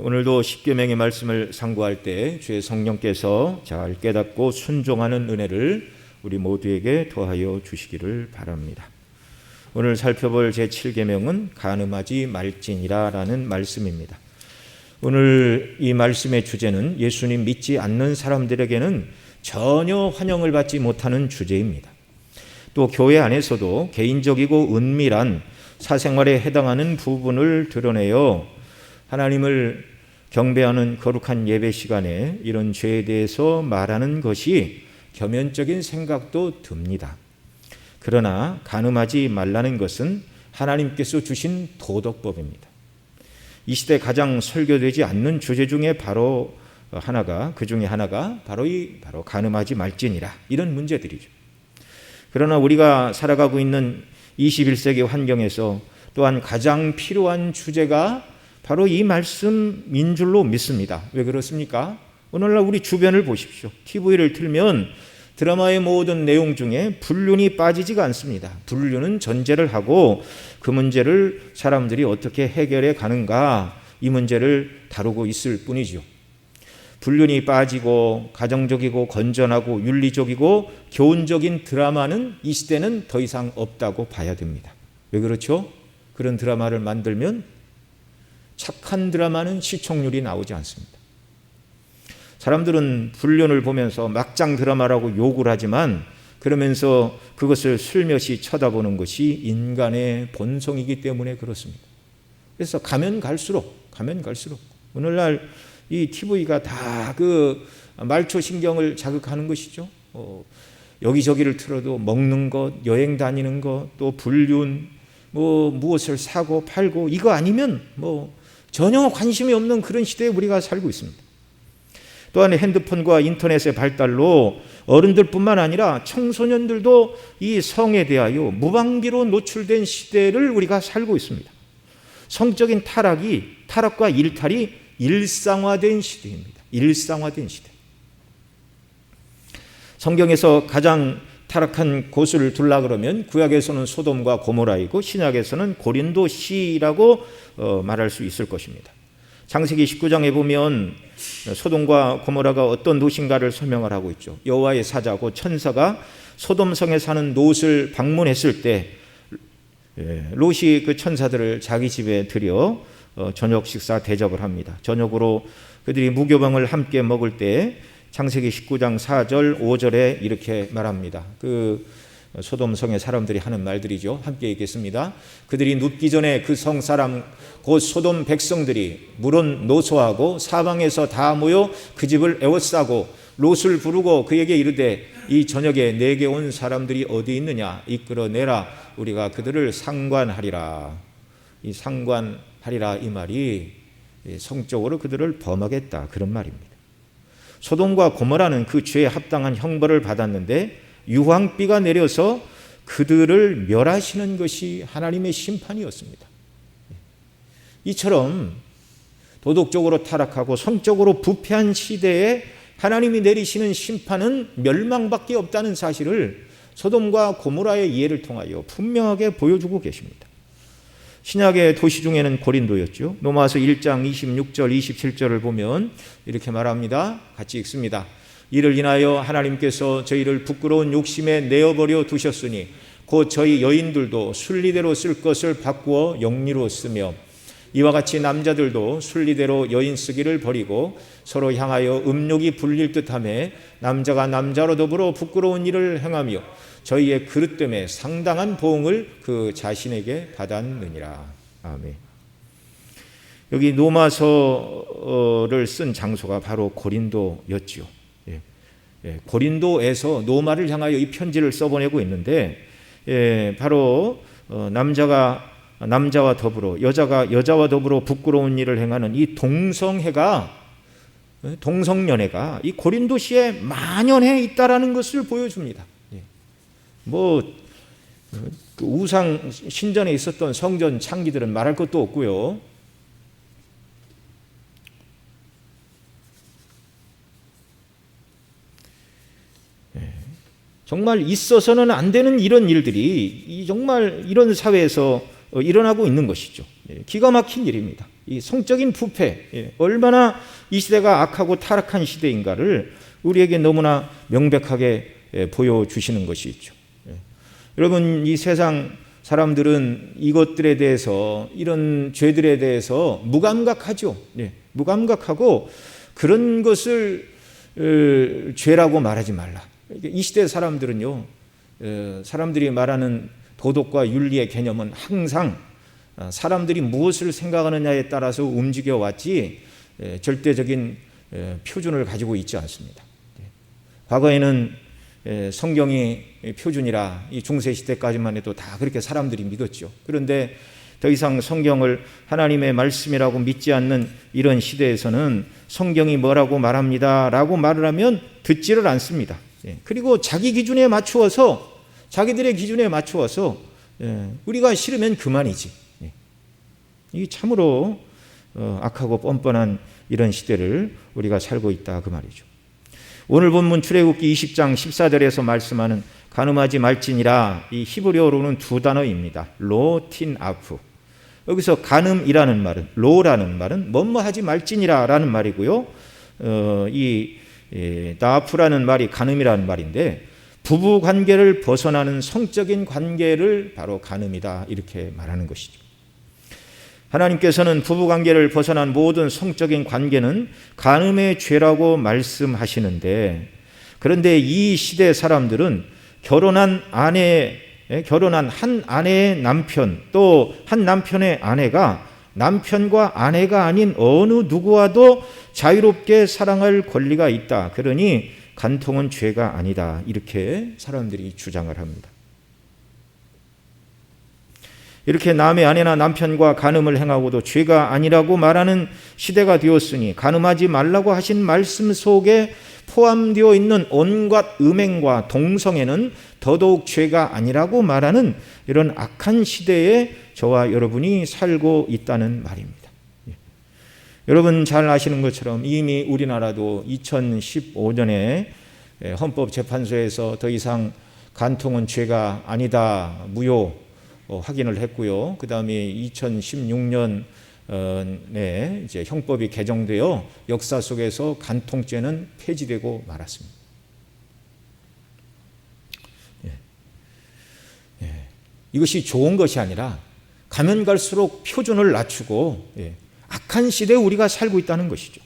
오늘도 십계명의 말씀을 상고할 때 주의 성령께서 잘 깨닫고 순종하는 은혜를 우리 모두에게 더하여 주시기를 바랍니다. 오늘 살펴볼 제7계명은 간음하지 말지니라라는 말씀입니다. 오늘 이 말씀의 주제는 예수님 믿지 않는 사람들에게는 전혀 환영을 받지 못하는 주제입니다. 또 교회 안에서도 개인적이고 은밀한 사생활에 해당하는 부분을 드러내어 하나님을 경배하는 거룩한 예배 시간에 이런 죄에 대해서 말하는 것이 겸연적인 생각도 듭니다. 그러나 간음하지 말라는 것은 하나님께서 주신 도덕법입니다. 이 시대 가장 설교되지 않는 주제 중에 바로 그 중에 하나가 바로 간음하지 말지니라, 이런 문제들이죠. 그러나 우리가 살아가고 있는 21세기 환경에서 또한 가장 필요한 주제가 바로 이 말씀인 줄로 믿습니다. 왜 그렇습니까? 오늘날 우리 주변을 보십시오. TV를 틀면 드라마의 모든 내용 중에 불륜이 빠지지가 않습니다. 불륜은 전제를 하고 그 문제를 사람들이 어떻게 해결해 가는가, 이 문제를 다루고 있을 뿐이죠. 불륜이 빠지고 가정적이고 건전하고 윤리적이고 교훈적인 드라마는 이 시대는 더 이상 없다고 봐야 됩니다. 왜 그렇죠? 그런 드라마를 만들면 착한 드라마는 시청률이 나오지 않습니다. 사람들은 불륜을 보면서 막장 드라마라고 욕을 하지만 그러면서 그것을 슬며시 쳐다보는 것이 인간의 본성이기 때문에 그렇습니다. 그래서 가면 갈수록 오늘날 이 TV가 다 그 말초 신경을 자극하는 것이죠. 여기저기를 틀어도 먹는 것, 여행 다니는 것, 또 불륜, 무엇을 사고 팔고, 이거 아니면 전혀 관심이 없는 그런 시대에 우리가 살고 있습니다. 또한 핸드폰과 인터넷의 발달로 어른들뿐만 아니라 청소년들도 이 성에 대하여 무방비로 노출된 시대를 우리가 살고 있습니다. 성적인 타락과 일탈이 일상화된 시대입니다. 일상화된 시대. 성경에서 가장 타락한 곳을 둘라 그러면 구약에서는 소돔과 고모라이고 신약에서는 고린도시라고 말할 수 있을 것입니다. 창세기 19장에 보면 소돔과 고모라가 어떤 도시인가를 설명을 하고 있죠. 여호와의 사자고 천사가 소돔성에 사는 롯을 방문했을 때 롯이 그 천사들을 자기 집에 들여 저녁 식사 대접을 합니다. 저녁으로 그들이 무교병을 함께 먹을 때 창세기 19장 4절 5절에 이렇게 말합니다. 그 소돔성의 사람들이 하는 말들이죠. 함께 읽겠습니다. 그들이 눕기 전에 그 성 사람 곧 소돔 백성들이 물은 노소하고 사방에서 다 모여 그 집을 에워싸고 롯을 부르고 그에게 이르되 이 저녁에 내게 온 사람들이 어디 있느냐 이끌어내라, 우리가 그들을 상관하리라. 이 상관하리라, 이 말이 성적으로 그들을 범하겠다, 그런 말입니다. 소돔과 고모라는 그 죄에 합당한 형벌을 받았는데 유황비가 내려서 그들을 멸하시는 것이 하나님의 심판이었습니다. 이처럼 도덕적으로 타락하고 성적으로 부패한 시대에 하나님이 내리시는 심판은 멸망밖에 없다는 사실을 소돔과 고모라의 예를 통하여 분명하게 보여주고 계십니다. 신약의 도시 중에는 고린도였죠. 로마서 1장 26절 27절을 보면 이렇게 말합니다. 같이 읽습니다. 이를 인하여 하나님께서 저희를 부끄러운 욕심에 내어버려 두셨으니 곧 저희 여인들도 순리대로 쓸 것을 바꾸어 영리로 쓰며 이와 같이 남자들도 순리대로 여인 쓰기를 버리고 서로 향하여 음욕이 불릴 듯하며 남자가 남자로 더불어 부끄러운 일을 행하며 저희의 그릇됨에 상당한 보응을 그 자신에게 받았느니라. 아멘. 여기 노마서를 쓴 장소가 바로 고린도였지요. 고린도에서 노마를 향하여 이 편지를 써보내고 있는데, 바로 남자가 남자와 더불어 여자가 여자와 더불어 부끄러운 일을 행하는 이 동성연애가 이 고린도시에 만연해 있다라는 것을 보여줍니다. 그 우상 신전에 있었던 성전 창기들은 말할 것도 없고요. 정말 있어서는 안 되는 이런 일들이 정말 이런 사회에서 일어나고 있는 것이죠. 기가 막힌 일입니다. 이 성적인 부패, 얼마나 이 시대가 악하고 타락한 시대인가를 우리에게 너무나 명백하게 보여주시는 것이 있죠. 여러분, 이 세상 사람들은 이것들에 대해서, 이런 죄들에 대해서 무감각하죠. 무감각하고 그런 것을 죄라고 말하지 말라. 이 시대 사람들은요, 사람들이 말하는 도덕과 윤리의 개념은 항상 사람들이 무엇을 생각하느냐에 따라서 움직여 왔지 절대적인 표준을 가지고 있지 않습니다. 과거에는 성경이 표준이라 이 중세시대까지만 해도 다 그렇게 사람들이 믿었죠. 그런데 더 이상 성경을 하나님의 말씀이라고 믿지 않는 이런 시대에서는 성경이 뭐라고 말합니다 라고 말을 하면 듣지를 않습니다. 그리고 자기 기준에 맞추어서, 자기들의 기준에 맞추어서 우리가 싫으면 그만이지. 이 참으로 악하고 뻔뻔한 이런 시대를 우리가 살고 있다 그 말이죠. 오늘 본문 출애굽기 20장 14절에서 말씀하는 간음하지 말지니라, 이 히브리어로는 두 단어입니다. 로틴 아프. 여기서 간음이라는 말은, 로라는 말은 뭐뭐하지 말지니라 라는 말이고요. 이 나아프라는 말이 간음이라는 말인데, 부부 관계를 벗어나는 성적인 관계를 바로 간음이다 이렇게 말하는 것이죠. 하나님께서는 부부 관계를 벗어난 모든 성적인 관계는 간음의 죄라고 말씀하시는데, 그런데 이 시대 사람들은 결혼한 한 아내의 남편, 또 한 남편의 아내가 남편과 아내가 아닌 어느 누구와도 자유롭게 사랑할 권리가 있다. 그러니 간통은 죄가 아니다. 이렇게 사람들이 주장을 합니다. 이렇게 남의 아내나 남편과 간음을 행하고도 죄가 아니라고 말하는 시대가 되었으니, 간음하지 말라고 하신 말씀 속에 포함되어 있는 온갖 음행과 동성애는 더더욱 죄가 아니라고 말하는 이런 악한 시대에 저와 여러분이 살고 있다는 말입니다. 여러분 잘 아시는 것처럼 이미 우리나라도 2015년에 헌법재판소에서 더 이상 간통은 죄가 아니다, 무효 확인을 했고요. 그 다음에 2016년에 이제 형법이 개정되어 역사 속에서 간통죄는 폐지되고 말았습니다. 이것이 좋은 것이 아니라 가면 갈수록 표준을 낮추고 악한 시대에 우리가 살고 있다는 것이죠.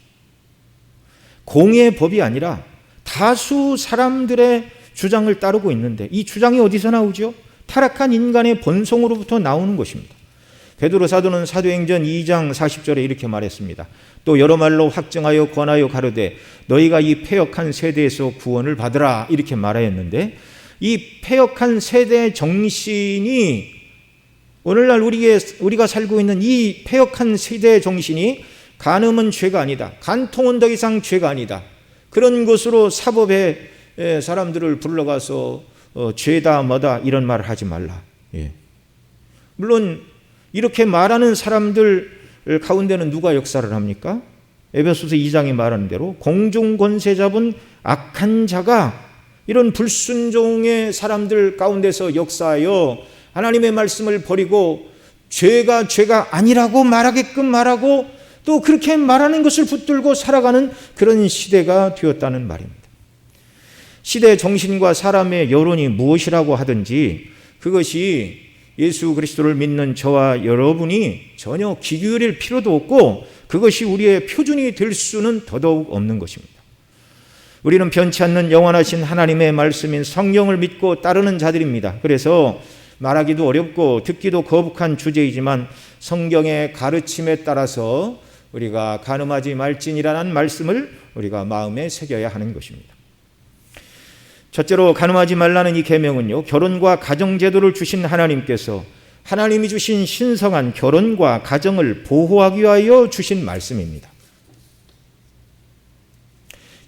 공의 법이 아니라 다수 사람들의 주장을 따르고 있는데, 이 주장이 어디서 나오죠? 타락한 인간의 본성으로부터 나오는 것입니다. 베드로 사도는 사도행전 2장 40절에 이렇게 말했습니다. 또 여러 말로 확증하여 권하여 가르되 너희가 이 패역한 세대에서 구원을 받으라 이렇게 말하였는데, 이 패역한 세대의 정신이, 오늘날 우리가 살고 있는 이 패역한 세대의 정신이 간음은 죄가 아니다, 간통은 더 이상 죄가 아니다, 그런 것으로 사법에 사람들을 불러가서 죄다 뭐다 이런 말을 하지 말라. 물론 이렇게 말하는 사람들 가운데는 누가 역사를 합니까? 에베소서 2장이 말하는 대로 공중권세 잡은 악한 자가 이런 불순종의 사람들 가운데서 역사하여 하나님의 말씀을 버리고 죄가 아니라고 말하게끔 말하고, 또 그렇게 말하는 것을 붙들고 살아가는 그런 시대가 되었다는 말입니다. 시대의 정신과 사람의 여론이 무엇이라고 하든지 그것이 예수 그리스도를 믿는 저와 여러분이 전혀 귀 기울일 필요도 없고, 그것이 우리의 표준이 될 수는 더더욱 없는 것입니다. 우리는 변치 않는 영원하신 하나님의 말씀인 성경을 믿고 따르는 자들입니다. 그래서 말하기도 어렵고 듣기도 거북한 주제이지만 성경의 가르침에 따라서 우리가 간음하지 말지니라는 말씀을 우리가 마음에 새겨야 하는 것입니다. 첫째로 간음하지 말라는 이 계명은요, 결혼과 가정제도를 주신 하나님께서 하나님이 주신 신성한 결혼과 가정을 보호하기 위하여 주신 말씀입니다.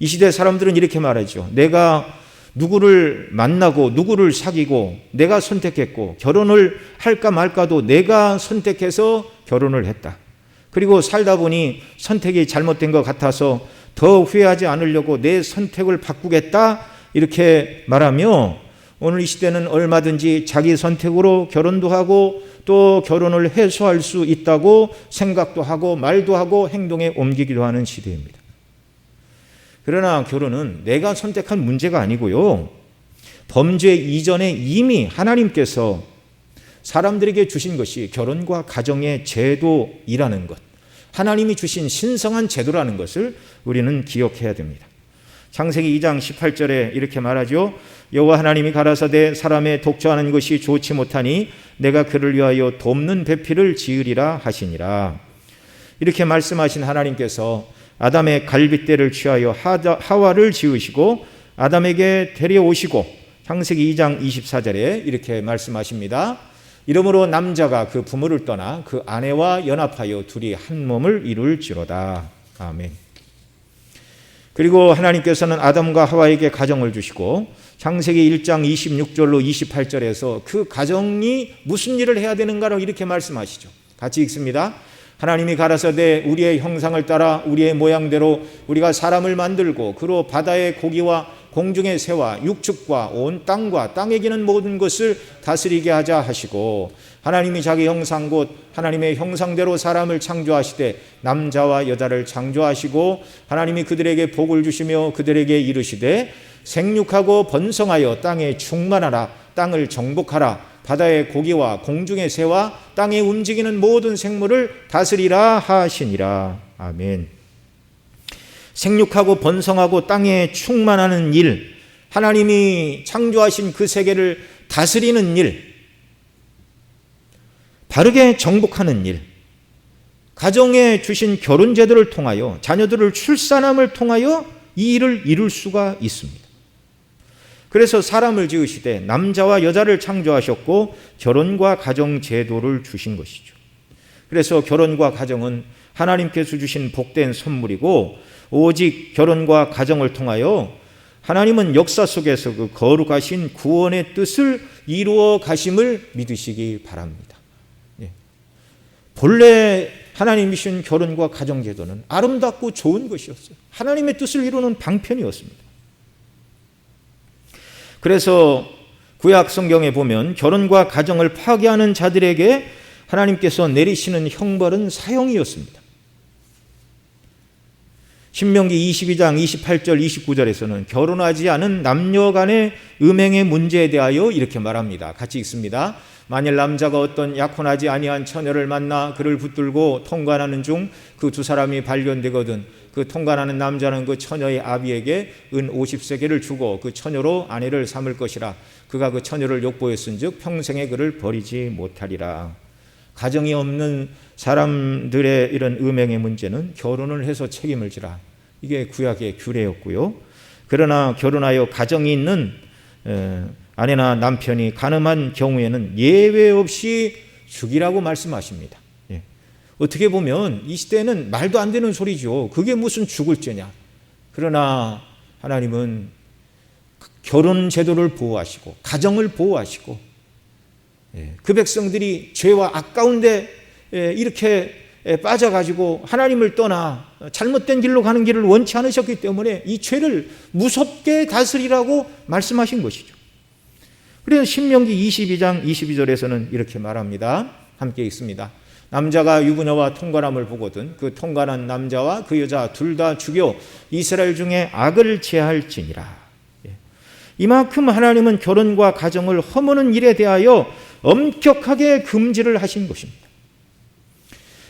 이 시대 사람들은 이렇게 말하죠. 내가 누구를 만나고 누구를 사귀고 내가 선택했고, 결혼을 할까 말까도 내가 선택해서 결혼을 했다. 그리고 살다 보니 선택이 잘못된 것 같아서 더 후회하지 않으려고 내 선택을 바꾸겠다 이렇게 말하며, 오늘 이 시대는 얼마든지 자기 선택으로 결혼도 하고 또 결혼을 해소할 수 있다고 생각도 하고 말도 하고 행동에 옮기기도 하는 시대입니다. 그러나 결혼은 내가 선택한 문제가 아니고요, 범죄 이전에 이미 하나님께서 사람들에게 주신 것이 결혼과 가정의 제도이라는 것, 하나님이 주신 신성한 제도라는 것을 우리는 기억해야 됩니다. 창세기 2장 18절에 이렇게 말하죠. 여호와 하나님이 가라사대 사람의 독처하는 것이 좋지 못하니 내가 그를 위하여 돕는 배필을 지으리라 하시니라. 이렇게 말씀하신 하나님께서 아담의 갈빗대를 취하여 하와를 지으시고 아담에게 데려오시고, 창세기 2장 24절에 이렇게 말씀하십니다. 이러므로 남자가 그 부모를 떠나 그 아내와 연합하여 둘이 한 몸을 이룰지로다. 아멘. 그리고 하나님께서는 아담과 하와에게 가정을 주시고, 창세기 1장 26절로 28절에서 그 가정이 무슨 일을 해야 되는가를 이렇게 말씀하시죠. 같이 읽습니다. 하나님이 가라사대 우리의 형상을 따라 우리의 모양대로 우리가 사람을 만들고 그로 바다의 고기와 공중의 새와 육축과 온 땅과 땅에 기는 모든 것을 다스리게 하자 하시고, 하나님이 자기 형상 곧 하나님의 형상대로 사람을 창조하시되 남자와 여자를 창조하시고, 하나님이 그들에게 복을 주시며 그들에게 이르시되 생육하고 번성하여 땅에 충만하라, 땅을 정복하라, 바다의 고기와 공중의 새와 땅에 움직이는 모든 생물을 다스리라 하시니라. 아멘. 생육하고 번성하고 땅에 충만하는 일, 하나님이 창조하신 그 세계를 다스리는 일, 바르게 정복하는 일, 가정에 주신 결혼 제도를 통하여 자녀들을 출산함을 통하여 이 일을 이룰 수가 있습니다. 그래서 사람을 지으시되 남자와 여자를 창조하셨고 결혼과 가정 제도를 주신 것이죠. 그래서 결혼과 가정은 하나님께서 주신 복된 선물이고, 오직 결혼과 가정을 통하여 하나님은 역사 속에서 그 거룩하신 구원의 뜻을 이루어 가심을 믿으시기 바랍니다. 본래 하나님이 주신 결혼과 가정 제도는 아름답고 좋은 것이었어요. 하나님의 뜻을 이루는 방편이었습니다. 그래서 구약 성경에 보면 결혼과 가정을 파괴하는 자들에게 하나님께서 내리시는 형벌은 사형이었습니다. 신명기 22장 28절 29절에서는 결혼하지 않은 남녀 간의 음행의 문제에 대하여 이렇게 말합니다. 같이 읽습니다. 만일 남자가 어떤 약혼하지 아니한 처녀를 만나 그를 붙들고 통관하는 중 그 두 사람이 발견되거든 그 통관하는 남자는 그 처녀의 아비에게 은 50세겔을 주고 그 처녀로 아내를 삼을 것이라. 그가 그 처녀를 욕보였은즉 평생에 그를 버리지 못하리라. 가정이 없는 사람들의 이런 음행의 문제는 결혼을 해서 책임을 지라. 이게 구약의 규례였고요. 그러나 결혼하여 가정이 있는 아내나 남편이 간음한 경우에는 예외 없이 죽이라고 말씀하십니다. 예. 어떻게 보면 이 시대는 말도 안 되는 소리죠. 그게 무슨 죽을 죄냐. 그러나 하나님은 결혼 제도를 보호하시고 가정을 보호하시고, 그 백성들이 죄와 아까운데 이렇게 빠져가지고 하나님을 떠나 잘못된 길로 가는 길을 원치 않으셨기 때문에 이 죄를 무섭게 다스리라고 말씀하신 것이죠. 그래서 신명기 22장 22절에서는 이렇게 말합니다. 함께 읽습니다. 남자가 유부녀와 통관함을 보거든 그 통관한 남자와 그 여자 둘 다 죽여 이스라엘 중에 악을 제할지니라. 이만큼 하나님은 결혼과 가정을 허무는 일에 대하여 엄격하게 금지를 하신 것입니다.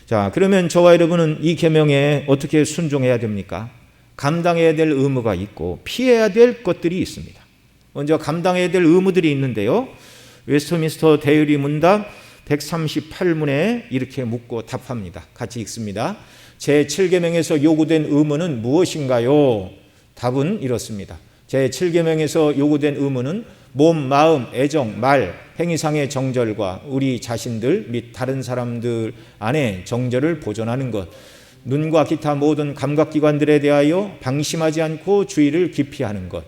자, 그러면 저와 여러분은 이 계명에 어떻게 순종해야 됩니까? 감당해야 될 의무가 있고 피해야 될 것들이 있습니다. 먼저 감당해야 될 의무들이 있는데요. 웨스트민스터 대의리 문답 138문에 이렇게 묻고 답합니다. 같이 읽습니다. 제7계명에서 요구된 의무는 무엇인가요? 답은 이렇습니다. 제7계명에서 요구된 의무는 몸, 마음, 애정, 말, 행위상의 정절과 우리 자신들 및 다른 사람들 안에 정절을 보존하는 것, 눈과 기타 모든 감각기관들에 대하여 방심하지 않고 주의를 깊이 하는 것,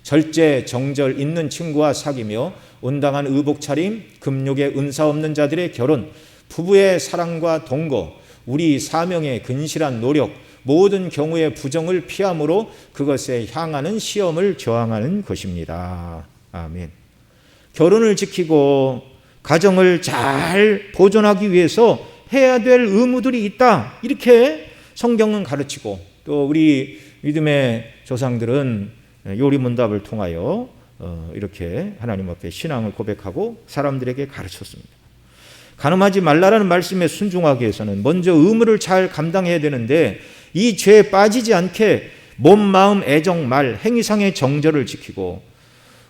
절제, 정절 있는 친구와 사귀며 온당한 의복 차림, 금욕에 은사 없는 자들의 결혼, 부부의 사랑과 동거, 우리 사명의 근실한 노력, 모든 경우의 부정을 피함으로 그것에 향하는 시험을 저항하는 것입니다. 아멘. 결혼을 지키고 가정을 잘 보존하기 위해서 해야 될 의무들이 있다. 이렇게 성경은 가르치고 또 우리 믿음의 조상들은 요리문답을 통하여 이렇게 하나님 앞에 신앙을 고백하고 사람들에게 가르쳤습니다. 간음하지 말라라는 말씀에 순종하기 위해서는 먼저 의무를 잘 감당해야 되는데 이 죄에 빠지지 않게 몸, 마음, 애정, 말, 행위상의 정절을 지키고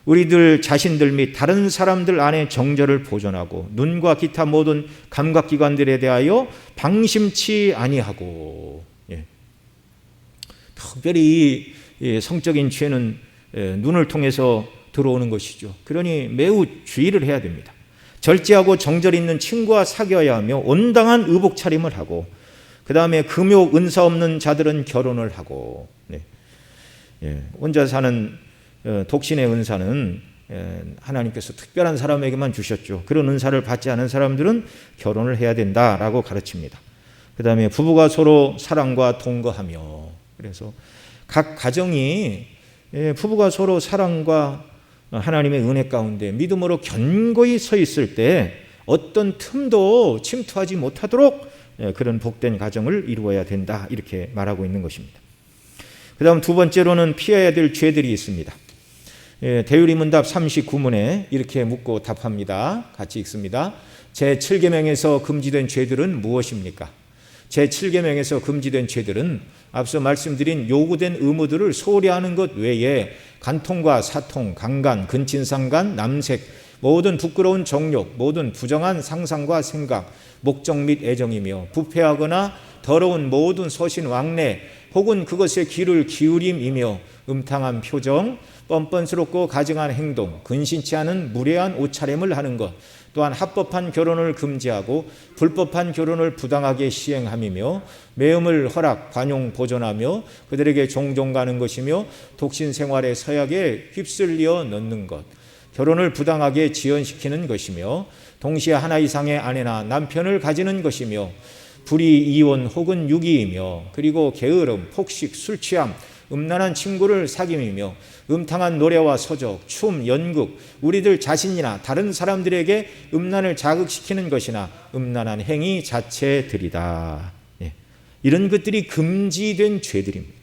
우리들 자신들 및 다른 사람들 안에 정절을 보존하고 눈과 기타 모든 감각기관들에 대하여 방심치 아니하고, 특별히 이 성적인 죄는 눈을 통해서 들어오는 것이죠. 그러니 매우 주의를 해야 됩니다. 절제하고 정절 있는 친구와 사귀어야 하며 온당한 의복 차림을 하고 그 다음에 금욕 은사 없는 자들은 결혼을 하고, 혼자 사는 독신의 은사는 하나님께서 특별한 사람에게만 주셨죠. 그런 은사를 받지 않은 사람들은 결혼을 해야 된다라고 가르칩니다. 그 다음에 부부가 서로 사랑과 동거하며, 그래서 각 가정이 부부가 서로 사랑과 하나님의 은혜 가운데 믿음으로 견고히 서 있을 때 어떤 틈도 침투하지 못하도록 그런 복된 가정을 이루어야 된다, 이렇게 말하고 있는 것입니다. 그 다음 두 번째로는 피해야 될 죄들이 있습니다. 대유리문답 39문에 이렇게 묻고 답합니다. 같이 읽습니다. 제7계명에서 금지된 죄들은 무엇입니까? 제7계명에서 금지된 죄들은 앞서 말씀드린 요구된 의무들을 소홀히 하는 것 외에 간통과 사통, 강간, 근친상간, 남색, 모든 부끄러운 정욕, 모든 부정한 상상과 생각, 목적 및 애정이며 부패하거나 더러운 모든 서신 왕래 혹은 그것에 귀를 기울임이며 음탕한 표정, 뻔뻔스럽고 가증한 행동, 근신치 않은 무례한 옷차림을 하는 것, 또한 합법한 결혼을 금지하고 불법한 결혼을 부당하게 시행함이며 매음을 허락, 관용, 보존하며 그들에게 종종 가는 것이며 독신 생활의 서약에 휩쓸려 넣는 것, 결혼을 부당하게 지연시키는 것이며 동시에 하나 이상의 아내나 남편을 가지는 것이며 불의, 이혼 혹은 유기이며 그리고 게으름, 폭식, 술취함, 음란한 친구를 사귐이며 음탕한 노래와 서적, 춤, 연극, 우리들 자신이나 다른 사람들에게 음란을 자극시키는 것이나 음란한 행위 자체들이다. 이런 것들이 금지된 죄들입니다.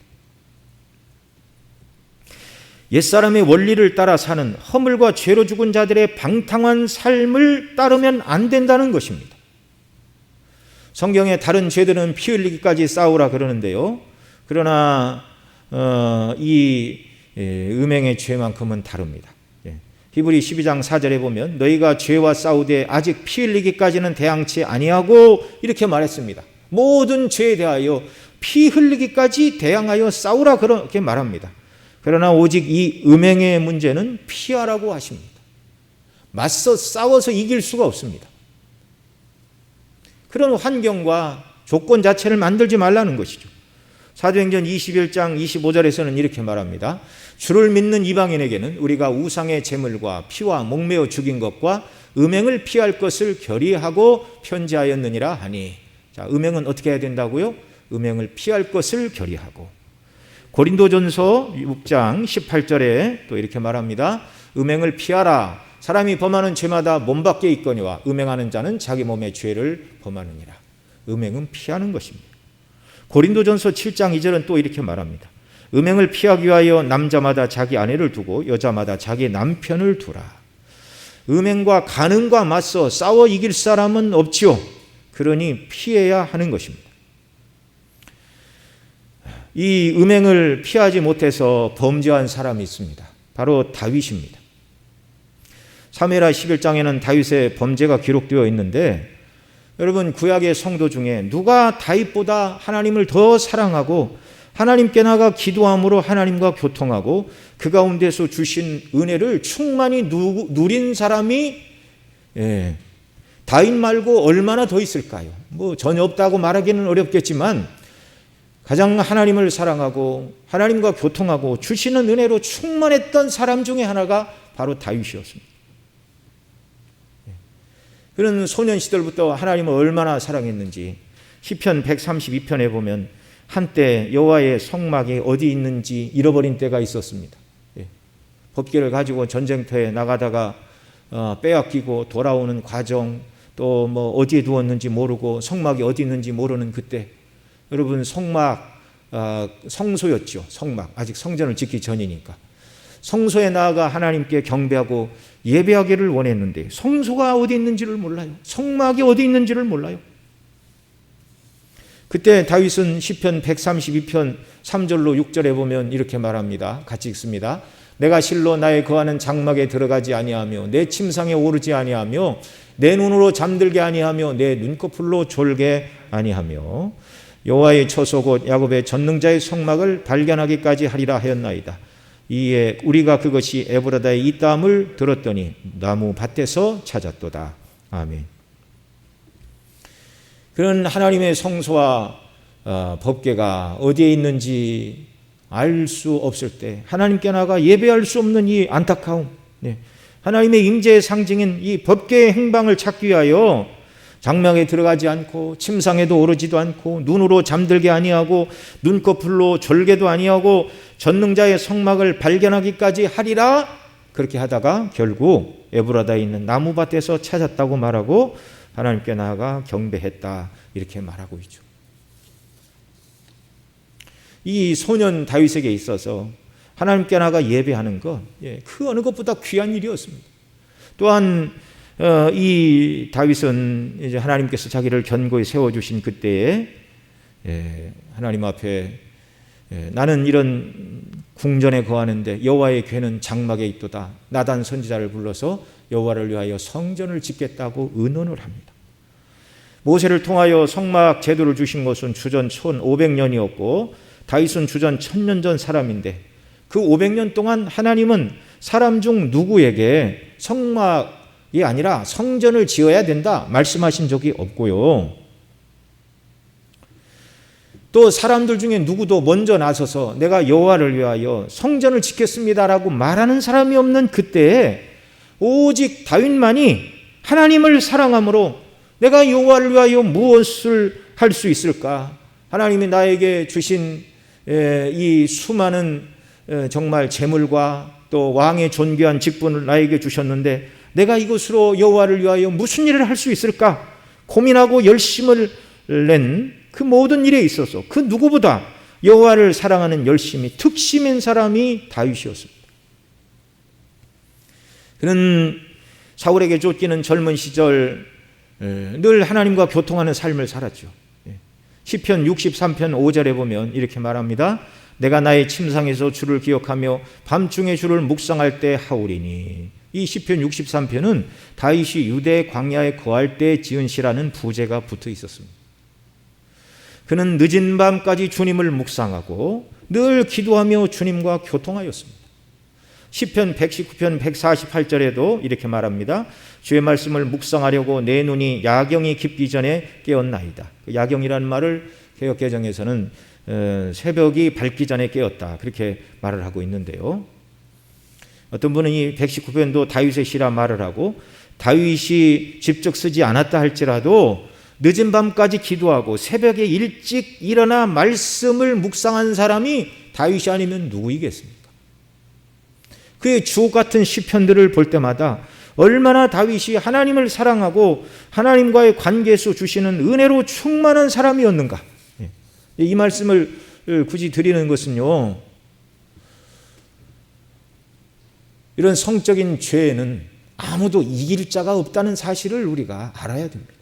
옛사람의 원리를 따라 사는 허물과 죄로 죽은 자들의 방탕한 삶을 따르면 안 된다는 것입니다. 성경의 다른 죄들은 피 흘리기까지 싸우라 그러는데요. 그러나 이 음행의 죄만큼은 다릅니다. 히브리 12장 4절에 보면 너희가 죄와 싸우되 아직 피 흘리기까지는 대항치 아니하고 이렇게 말했습니다. 모든 죄에 대하여 피 흘리기까지 대항하여 싸우라 그렇게 말합니다. 그러나 오직 이 음행의 문제는 피하라고 하십니다. 맞서 싸워서 이길 수가 없습니다. 그런 환경과 조건 자체를 만들지 말라는 것이죠. 사도행전 21장 25절에서는 이렇게 말합니다. 주를 믿는 이방인에게는 우리가 우상의 제물과 피와 목매어 죽인 것과 음행을 피할 것을 결의하고 편지하였느니라 하니, 자, 음행은 어떻게 해야 된다고요? 음행을 피할 것을 결의하고. 고린도전서 6장 18절에 또 이렇게 말합니다. 음행을 피하라. 사람이 범하는 죄마다 몸 밖에 있거니와 음행하는 자는 자기 몸의 죄를 범하느니라. 음행은 피하는 것입니다. 고린도전서 7장 2절은 또 이렇게 말합니다. 음행을 피하기 위하여 남자마다 자기 아내를 두고 여자마다 자기 남편을 두라. 음행과 간음과 맞서 싸워 이길 사람은 없지요. 그러니 피해야 하는 것입니다. 이 음행을 피하지 못해서 범죄한 사람이 있습니다. 바로 다윗입니다. 사무엘하 11장에는 다윗의 범죄가 기록되어 있는데, 여러분 구약의 성도 중에 누가 다윗보다 하나님을 더 사랑하고 하나님께 나가 기도함으로 하나님과 교통하고 그 가운데서 주신 은혜를 충만히 누린 사람이 다윗 말고 얼마나 더 있을까요? 뭐 전혀 없다고 말하기는 어렵겠지만 가장 하나님을 사랑하고 하나님과 교통하고 주시는 은혜로 충만했던 사람 중에 하나가 바로 다윗이었습니다. 그는 소년 시절부터 하나님을 얼마나 사랑했는지 시편 132편에 보면 한때 여호와의 성막이 어디 있는지 잃어버린 때가 있었습니다. 법궤를 가지고 전쟁터에 나가다가 빼앗기고 돌아오는 과정, 또 뭐 어디에 두었는지 모르고 성막이 어디 있는지 모르는 그때, 여러분 성막 성소였죠. 성막, 아직 성전을 짓기 전이니까 성소에 나아가 하나님께 경배하고 예배하기를 원했는데 성소가 어디 있는지를 몰라요. 성막이 어디 있는지를 몰라요. 그때 다윗은 시편 132편 3절로 6절에 보면 이렇게 말합니다. 같이 읽습니다. 내가 실로 나의 거하는 장막에 들어가지 아니하며 내 침상에 오르지 아니하며 내 눈으로 잠들게 아니하며 내 눈꺼풀로 졸게 아니하며 여호와의 처소 곧 야곱의 전능자의 성막을 발견하기까지 하리라 하였나이다. 이에 우리가 그것이 에브라다에 있다함을 들었더니 나무 밭에서 찾았도다. 아멘. 그런 하나님의 성소와 법궤가 어디에 있는지 알 수 없을 때 하나님께 나아가 예배할 수 없는 이 안타까움, 하나님의 임재의 상징인 이 법궤의 행방을 찾기 위하여 장막에 들어가지 않고 침상에도 오르지도 않고 눈으로 잠들게 아니하고 눈꺼풀로 졸게도 아니하고 전능자의 성막을 발견하기까지 하리라, 그렇게 하다가 결국 에브라다에 있는 나무밭에서 찾았다고 말하고 하나님께 나아가 경배했다, 이렇게 말하고 있죠. 이 소년 다윗에게 있어서 하나님께 나아가 예배하는 것, 그 어느 것보다 귀한 일이었습니다. 또한 이 다윗은 이제 하나님께서 자기를 견고히 세워주신 그때에 하나님 앞에 나는 이런 궁전에 거하는데 여호와의 궤는 장막에 있도다. 나단 선지자를 불러서 여호와를 위하여 성전을 짓겠다고 의논을 합니다. 모세를 통하여 성막 제도를 주신 것은 주전 1500년이었고 다윗은 주전 1000년 전 사람인데 그 500년 동안 하나님은 사람 중 누구에게 성막이 아니라 성전을 지어야 된다 말씀하신 적이 없고요. 또 사람들 중에 누구도 먼저 나서서 내가 여호와를 위하여 성전을 짓겠습니다라고 말하는 사람이 없는 그때에 오직 다윗만이 하나님을 사랑함으로 내가 여호와를 위하여 무엇을 할 수 있을까? 하나님이 나에게 주신 이 수많은 정말 재물과 또 왕의 존귀한 직분을 나에게 주셨는데 내가 이것으로 여호와를 위하여 무슨 일을 할 수 있을까? 고민하고 열심을 낸 그 모든 일에 있어서 그 누구보다 여호와를 사랑하는 열심이 특심인 사람이 다윗이었습니다. 그는 사울에게 쫓기는 젊은 시절 늘 하나님과 교통하는 삶을 살았죠. 시편 63편 5절에 보면 이렇게 말합니다. 내가 나의 침상에서 주를 기억하며 밤중에 주를 묵상할 때 하오리니. 이 시편 63편은 다윗이 유대 광야에 거할 때 지은 시라는 부제가 붙어 있었습니다. 그는 늦은 밤까지 주님을 묵상하고 늘 기도하며 주님과 교통하였습니다. 시편 119편 148절에도 이렇게 말합니다. 주의 말씀을 묵상하려고 내 눈이 야경이 깊기 전에 깨었나이다. 야경이라는 말을 개역개정에서는 새벽이 밝기 전에 깨었다, 그렇게 말을 하고 있는데요. 어떤 분은 이 119편도 다윗의 시라 말을 하고 다윗이 직접 쓰지 않았다 할지라도 늦은 밤까지 기도하고 새벽에 일찍 일어나 말씀을 묵상한 사람이 다윗이 아니면 누구이겠습니까? 그의 주옥 같은 시편들을 볼 때마다 얼마나 다윗이 하나님을 사랑하고 하나님과의 관계에서 주시는 은혜로 충만한 사람이었는가. 이 말씀을 굳이 드리는 것은요, 이런 성적인 죄에는 아무도 이길 자가 없다는 사실을 우리가 알아야 됩니다.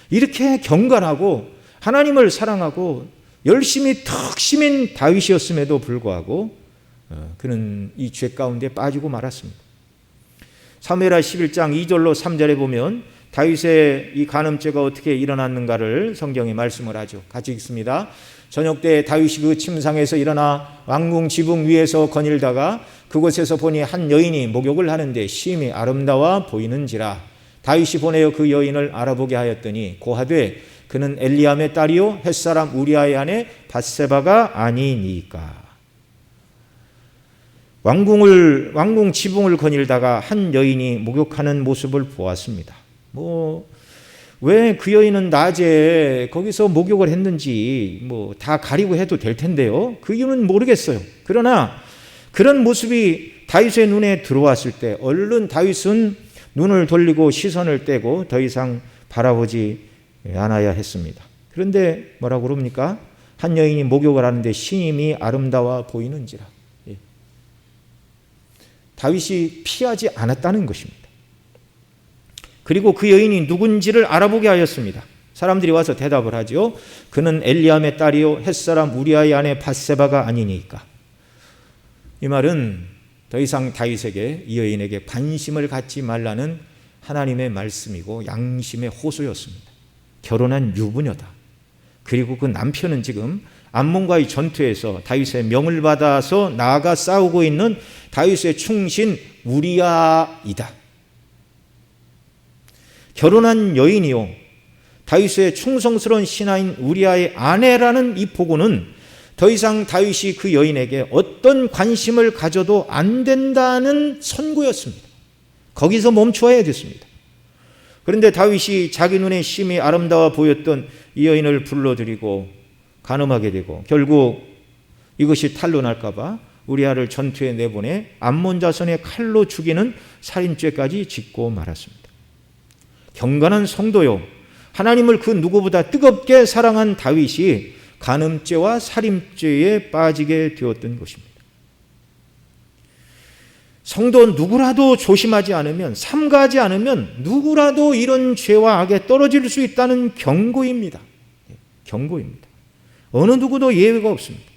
이렇게 경건하고 하나님을 사랑하고 열심히 특심인 다윗이었음에도 불구하고 그는 이 죄 가운데 빠지고 말았습니다. 사무엘하 11장 2절로 3절에 보면 다윗의 이 간음죄가 어떻게 일어났는가를 성경이 말씀을 하죠. 같이 읽습니다. 저녁 때 다윗이 그 침상에서 일어나 왕궁 지붕 위에서 거닐다가 그곳에서 보니 한 여인이 목욕을 하는데 심히 아름다워 보이는지라. 다윗이 보내어 그 여인을 알아보게 하였더니 고하되 그는 엘리암의 딸이요 햇사람 우리아의 아내 밧세바가 아니니까. 왕궁 지붕을 거닐다가 한 여인이 목욕하는 모습을 보았습니다. 왜 그 여인은 낮에 거기서 목욕을 했는지 다 가리고 해도 될 텐데요. 그 이유는 모르겠어요. 그러나 그런 모습이 다윗의 눈에 들어왔을 때 얼른 다윗은 눈을 돌리고 시선을 떼고 더 이상 바라보지 않아야 했습니다. 그런데 뭐라고 그럽니까? 한 여인이 목욕을 하는데 신임이 아름다워 보이는지라. 다윗이 피하지 않았다는 것입니다. 그리고 그 여인이 누군지를 알아보게 하였습니다. 사람들이 와서 대답을 하죠. 그는 엘리암의 딸이요 햇사람 우리아의 아내 밧세바가 아니니까. 이 말은 더 이상 다윗에게, 이 여인에게 관심을 갖지 말라는 하나님의 말씀이고 양심의 호소였습니다. 결혼한 유부녀다. 그리고 그 남편은 지금 암몬과의 전투에서 다윗의 명을 받아서 나아가 싸우고 있는 다윗의 충신 우리아이다. 결혼한 여인이요 다윗의 충성스러운 신하인 우리아의 아내라는 이 보고는 더 이상 다윗이 그 여인에게 어떤 관심을 가져도 안 된다는 선고였습니다. 거기서 멈추어야 됐습니다. 그런데 다윗이 자기 눈에 심히 아름다워 보였던 이 여인을 불러들이고 간음하게 되고 결국 이것이 탄로 날까 봐 우리아를 전투에 내보내 암몬 자손의 칼로 죽이는 살인죄까지 짓고 말았습니다. 경건한 성도요, 하나님을 그 누구보다 뜨겁게 사랑한 다윗이 간음죄와 살인죄에 빠지게 되었던 것입니다. 성도 누구라도 조심하지 않으면, 삼가하지 않으면 누구라도 이런 죄와 악에 떨어질 수 있다는 경고입니다. 경고입니다. 어느 누구도 예외가 없습니다.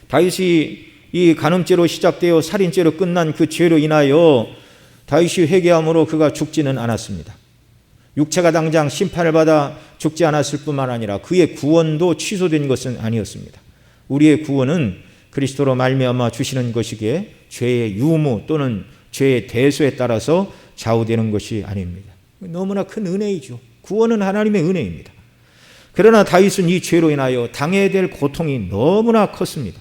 다윗이 이 간음죄로 시작되어 살인죄로 끝난 그 죄로 인하여 다윗이 회개함으로 그가 죽지는 않았습니다. 육체가 당장 심판을 받아 죽지 않았을 뿐만 아니라 그의 구원도 취소된 것은 아니었습니다. 우리의 구원은 그리스도로 말미암아 주시는 것이기에 죄의 유무 또는 죄의 대수에 따라서 좌우되는 것이 아닙니다. 너무나 큰 은혜이죠. 구원은 하나님의 은혜입니다. 그러나 다윗은 이 죄로 인하여 당해야 될 고통이 너무나 컸습니다.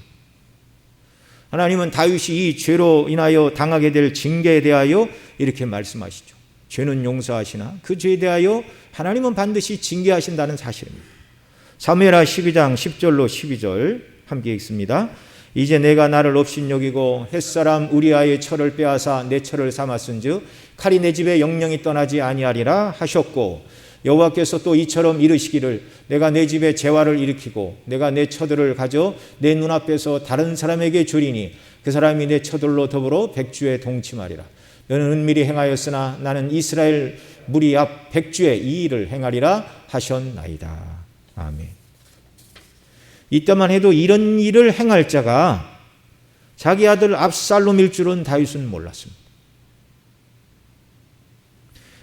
하나님은 다윗이 이 죄로 인하여 당하게 될 징계에 대하여 이렇게 말씀하시죠. 죄는 용서하시나 그 죄에 대하여 하나님은 반드시 징계하신다는 사실입니다. 사무엘하 12장 10절로 12절 함께 읽습니다. 이제 내가 나를 업신여기고 햇사람 우리아의 철을 빼앗아 내 철을 삼았은즉 칼이 내 집에 영영이 떠나지 아니하리라 하셨고 여호와께서 또 이처럼 이르시기를 내가 내 집에 재화를 일으키고 내가 내 처들을 가져 내 눈앞에서 다른 사람에게 주리니 그 사람이 내 처들로 더불어 백주에 동침하리라. 너는 은밀히 행하였으나 나는 이스라엘 무리 앞 백주에 이 일을 행하리라 하셨나이다. 아멘. 이때만 해도 이런 일을 행할 자가 자기 아들 압살롬일 줄은 다윗은 몰랐습니다.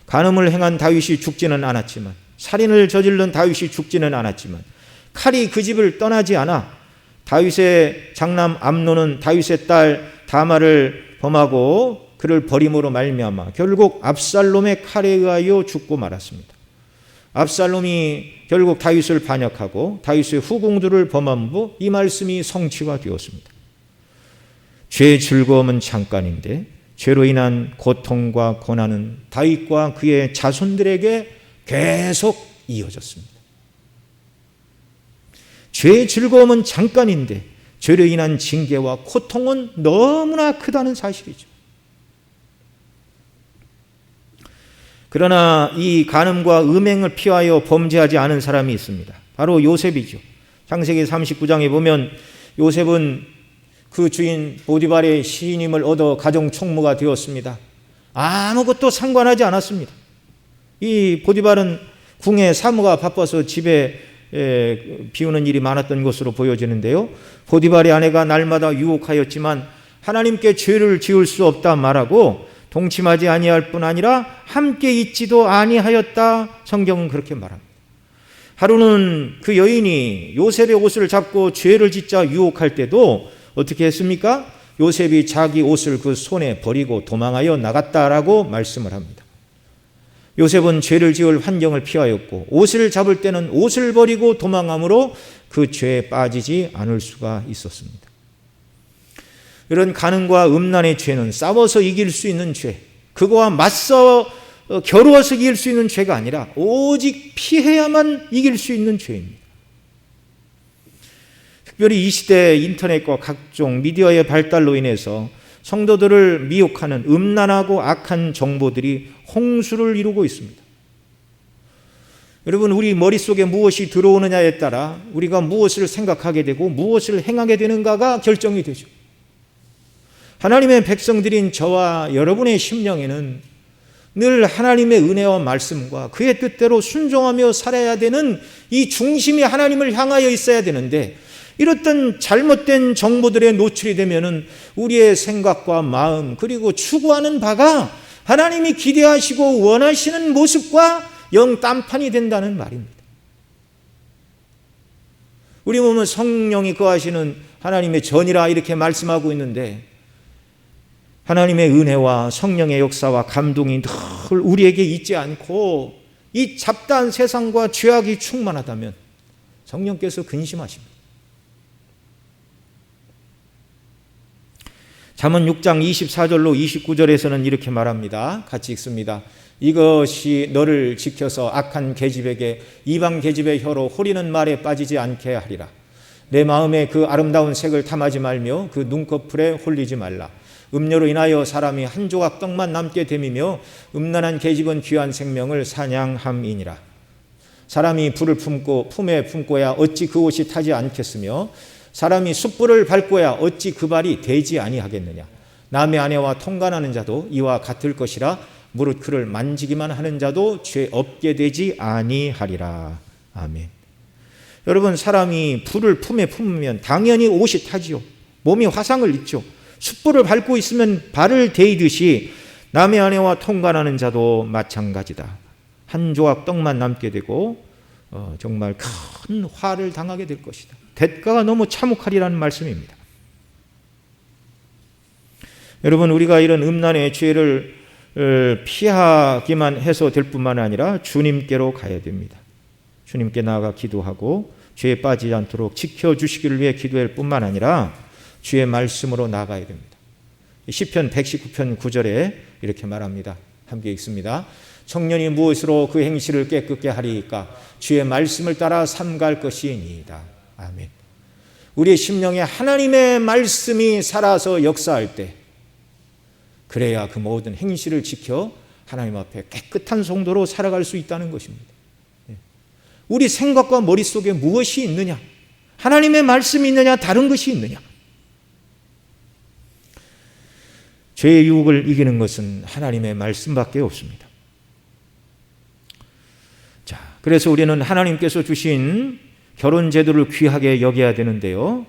간음을 행한 다윗이 죽지는 않았지만, 살인을 저지른 다윗이 죽지는 않았지만, 칼이 그 집을 떠나지 않아 다윗의 장남 암논은 다윗의 딸 다마를 범하고 그를 버림으로 말미암아 결국 압살롬의 칼에 의하여 죽고 말았습니다. 압살롬이 결국 다윗을 반역하고 다윗의 후궁들을 범한 후 이 말씀이 성취가 되었습니다. 죄의 즐거움은 잠깐인데 죄로 인한 고통과 고난은 다윗과 그의 자손들에게 계속 이어졌습니다. 죄의 즐거움은 잠깐인데 죄로 인한 징계와 고통은 너무나 크다는 사실이죠. 그러나 이 간음과 음행을 피하여 범죄하지 않은 사람이 있습니다. 바로 요셉이죠. 창세기 39장에 보면 요셉은 그 주인 보디발의 시인임을 얻어 가정 총무가 되었습니다. 아무것도 상관하지 않았습니다. 이 보디발은 궁의 사무가 바빠서 집에 비우는 일이 많았던 것으로 보여지는데요. 보디발의 아내가 날마다 유혹하였지만 하나님께 죄를 지을 수 없다 말하고 동침하지 아니할 뿐 아니라 함께 있지도 아니하였다. 성경은 그렇게 말합니다. 하루는 그 여인이 요셉의 옷을 잡고 죄를 짓자 유혹할 때도 어떻게 했습니까? 요셉이 자기 옷을 그 손에 버리고 도망하여 나갔다라고 말씀을 합니다. 요셉은 죄를 지을 환경을 피하였고 옷을 잡을 때는 옷을 버리고 도망함으로 그 죄에 빠지지 않을 수가 있었습니다. 이런 간음과 음란의 죄는 싸워서 이길 수 있는 죄, 그거와 맞서 겨루어서 이길 수 있는 죄가 아니라 오직 피해야만 이길 수 있는 죄입니다. 특별히 이 시대 인터넷과 각종 미디어의 발달로 인해서 성도들을 미혹하는 음란하고 악한 정보들이 홍수를 이루고 있습니다. 여러분, 우리 머릿속에 무엇이 들어오느냐에 따라 우리가 무엇을 생각하게 되고 무엇을 행하게 되는가가 결정이 되죠. 하나님의 백성들인 저와 여러분의 심령에는 늘 하나님의 은혜와 말씀과 그의 뜻대로 순종하며 살아야 되는 이 중심이 하나님을 향하여 있어야 되는데, 이렇던 잘못된 정보들에 노출이 되면은 우리의 생각과 마음 그리고 추구하는 바가 하나님이 기대하시고 원하시는 모습과 영 딴판이 된다는 말입니다. 우리 몸은 성령이 거하시는 하나님의 전이라 이렇게 말씀하고 있는데, 하나님의 은혜와 성령의 역사와 감동이 늘 우리에게 있지 않고 이 잡다한 세상과 죄악이 충만하다면 성령께서 근심하십니다. 잠언 6장 24절로 29절에서는 이렇게 말합니다. 같이 읽습니다. 이것이 너를 지켜서 악한 계집에게 이방 계집의 혀로 호리는 말에 빠지지 않게 하리라. 내 마음에 그 아름다운 색을 탐하지 말며 그 눈꺼풀에 홀리지 말라. 음료로 인하여 사람이 한 조각 떡만 남게 됨이며 음란한 계집은 귀한 생명을 사냥함이니라. 사람이 불을 품에 품고야 어찌 그 옷이 타지 않겠으며 사람이 숯불을 밟고야 어찌 그 발이 되지 아니하겠느냐. 남의 아내와 통관하는 자도 이와 같을 것이라. 무릇 그를 만지기만 하는 자도 죄 없게 되지 아니하리라. 아멘. 여러분, 사람이 불을 품에 품으면 당연히 옷이 타지요. 몸이 화상을 입죠. 숯불을 밟고 있으면 발을 데이듯이 남의 아내와 통관하는 자도 마찬가지다. 한 조각 떡만 남게 되고 정말 큰 화를 당하게 될 것이다. 대가가 너무 참혹하리라는 말씀입니다. 여러분, 우리가 이런 음란의 죄를 피하기만 해서 될 뿐만 아니라 주님께로 가야 됩니다. 주님께 나아가 기도하고 죄에 빠지지 않도록 지켜주시기를 위해 기도할 뿐만 아니라 주의 말씀으로 나아가야 됩니다. 시편 119편 9절에 이렇게 말합니다. 함께 읽습니다. 청년이 무엇으로 그 행실을 깨끗게 하리이까? 주의 말씀을 따라 삼갈 것이니이다. 아멘. 우리의 심령에 하나님의 말씀이 살아서 역사할 때, 그래야 그 모든 행실을 지켜 하나님 앞에 깨끗한 성도로 살아갈 수 있다는 것입니다. 우리 생각과 머릿속에 무엇이 있느냐? 하나님의 말씀이 있느냐? 다른 것이 있느냐? 죄의 유혹을 이기는 것은 하나님의 말씀밖에 없습니다. 자, 그래서 우리는 하나님께서 주신 결혼 제도를 귀하게 여겨야 되는데요.